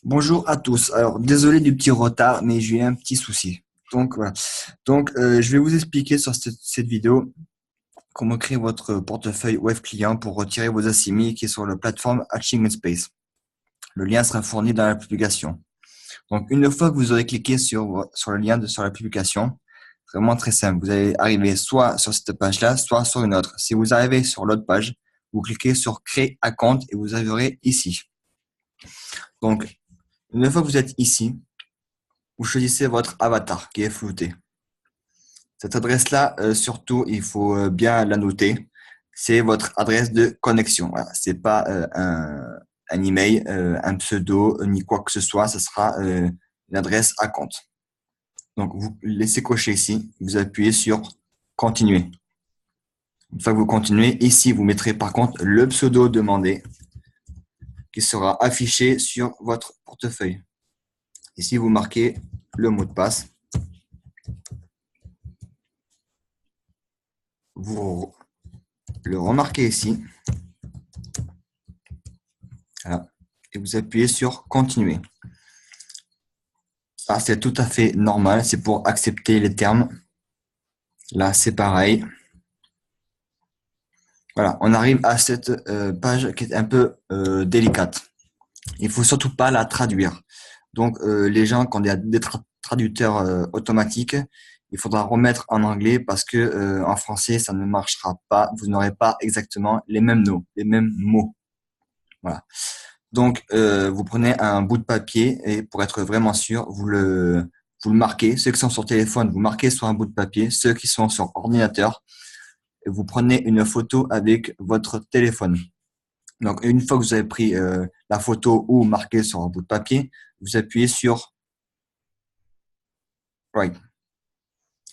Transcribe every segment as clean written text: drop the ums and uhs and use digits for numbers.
Bonjour à tous. Alors, désolé du petit retard, mais j'ai eu un petit souci. Donc, voilà. Je vais vous expliquer sur cette vidéo comment créer votre portefeuille web client pour retirer vos ASIMI qui est sur la plateforme Hatching Space. Le lien sera fourni dans la publication. Donc, une fois que vous aurez cliqué sur le lien sur la publication, vraiment très simple. Vous allez arriver soit sur cette page-là, soit sur une autre. Si vous arrivez sur l'autre page, vous cliquez sur Créer un compte et vous arriverez ici. Donc, une fois que vous êtes ici, vous choisissez votre avatar qui est flouté. Cette adresse-là, surtout, il faut bien la noter. C'est votre adresse de connexion. Voilà. C'est pas un email, un pseudo, ni quoi que ce soit. Ce sera une adresse à compte. Donc, vous laissez cocher ici. Vous appuyez sur continuer. Une fois que vous continuez, ici, vous mettrez par contre le pseudo demandé qui sera affiché sur votre portefeuille. Ici, vous marquez le mot de passe. Vous le remarquez ici. Voilà. Et vous appuyez sur continuer. Ça, c'est tout à fait normal. C'est pour accepter les termes. Là, c'est pareil. Voilà, on arrive à cette page qui est un peu délicate. Il faut surtout pas la traduire. Donc, les gens, quand il y a des traducteurs automatiques, il faudra remettre en anglais parce que en français, ça ne marchera pas. Vous n'aurez pas exactement les mêmes mots, les mêmes mots. Voilà. Donc, vous prenez un bout de papier et pour être vraiment sûr, vous le marquez. Ceux qui sont sur téléphone, vous marquez sur un bout de papier. Ceux qui sont sur ordinateur, vous prenez une photo avec votre téléphone. Donc, une fois que vous avez pris la photo ou marqué sur un bout de papier, vous appuyez sur Right.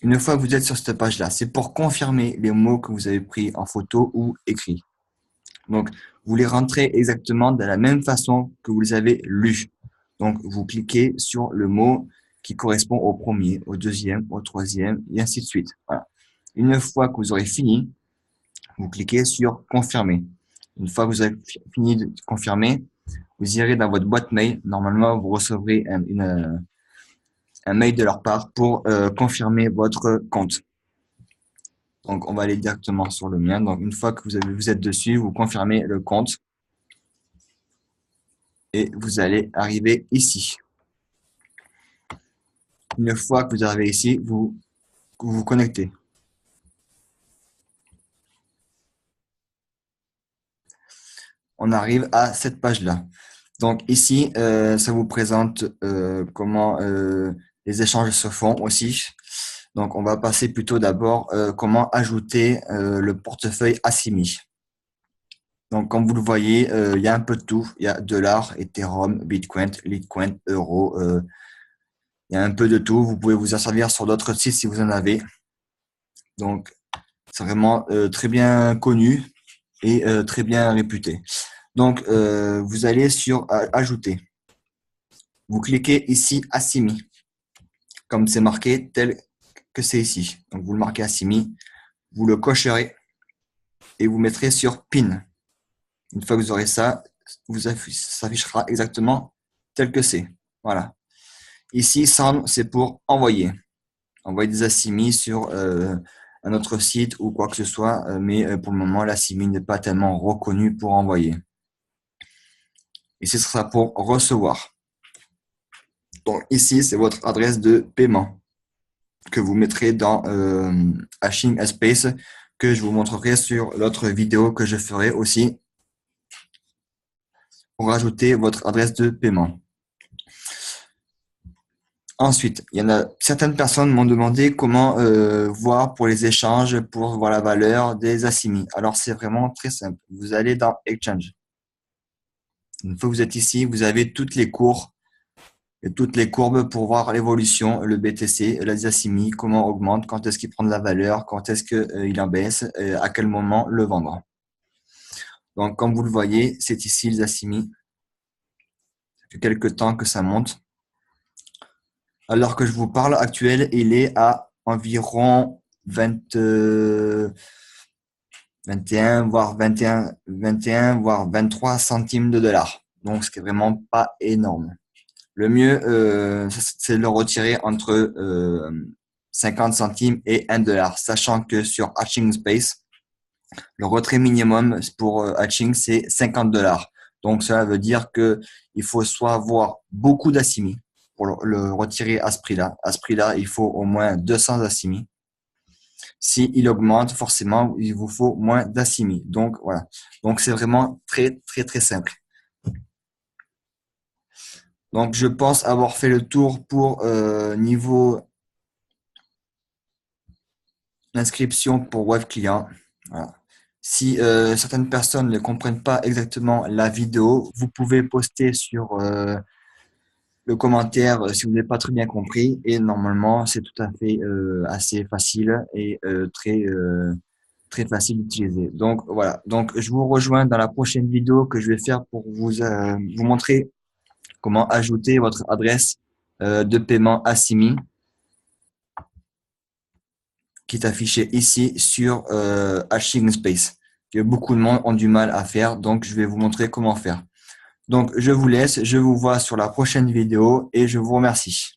Une fois que vous êtes sur cette page-là, c'est pour confirmer les mots que vous avez pris en photo ou écrit. Donc, vous les rentrez exactement de la même façon que vous les avez lus. Donc, vous cliquez sur le mot qui correspond au premier, au deuxième, au troisième, et ainsi de suite. Voilà. Une fois que vous aurez fini, vous cliquez sur confirmer. Une fois que vous avez fini de confirmer, vous irez dans votre boîte mail. Normalement, vous recevrez un mail de leur part pour confirmer votre compte. Donc, on va aller directement sur le mien. Donc, une fois que vous êtes dessus, vous confirmez le compte et vous allez arriver ici. Une fois que vous arrivez ici, vous connectez. On arrive à cette page-là. Donc ici, ça vous présente comment les échanges se font aussi. Donc on va passer plutôt d'abord comment ajouter le portefeuille Assimi. Donc comme vous le voyez, il y a un peu de tout. Il y a dollars, Ethereum, Bitcoin, Litecoin, Euro. Il y a un peu de tout. Vous pouvez vous en servir sur d'autres sites si vous en avez. Donc c'est vraiment très bien connu et très bien réputé. Donc, vous allez sur Ajouter. Vous cliquez ici Assimi, comme c'est marqué tel que c'est ici. Donc, vous le marquez Assimi, vous le cocherez et vous mettrez sur Pin. Une fois que vous aurez ça, ça s'affichera exactement tel que c'est. Voilà. Ici, Send, c'est pour envoyer. Envoyer des Assimi sur un autre site ou quoi que ce soit, mais pour le moment, l'Assimi n'est pas tellement reconnu pour envoyer. Ici, ce sera pour recevoir. Donc ici, c'est votre adresse de paiement que vous mettrez dans Hashing Space que je vous montrerai sur l'autre vidéo que je ferai aussi pour rajouter votre adresse de paiement. Ensuite, il y en a certaines personnes m'ont demandé comment voir pour les échanges, pour voir la valeur des Assimi. Alors c'est vraiment très simple. Vous allez dans Exchange. Une fois que vous êtes ici, vous avez toutes les cours et toutes les courbes pour voir l'évolution, le BTC, la Assimi, comment augmente, quand est-ce qu'il prend de la valeur, quand est-ce qu'il en baisse, à quel moment le vendre. Donc, comme vous le voyez, c'est ici les Assimi. Ça fait quelques temps que ça monte. Alors que je vous parle, actuel, il est à environ 21, voire 21, voire 23 centimes de dollars. Donc, ce qui est vraiment pas énorme. Le mieux, c'est de le retirer entre 50 centimes et 1 $, sachant que sur Hatching Space, le retrait minimum pour Hatching, c'est 50 $. Donc, cela veut dire que il faut soit avoir beaucoup d'assimis pour le retirer à ce prix-là. À ce prix-là, il faut au moins 200 assimis. Si il augmente, forcément, il vous faut moins d'assimis. Donc, voilà. Donc, c'est vraiment très, très, très simple. Donc, je pense avoir fait le tour pour niveau inscription pour web client. Voilà. Si certaines personnes ne comprennent pas exactement la vidéo, vous pouvez poster sur le commentaire si vous n'avez pas très bien compris. Et normalement, c'est tout à fait assez facile et très facile d'utiliser. Donc voilà. Donc je vous rejoins dans la prochaine vidéo que je vais faire pour vous montrer comment ajouter votre adresse de paiement Assimi qui est affichée ici sur Hashing Space, que beaucoup de monde ont du mal à faire. Donc je vais vous montrer comment faire. Donc je vous laisse, je vous vois sur la prochaine vidéo et je vous remercie.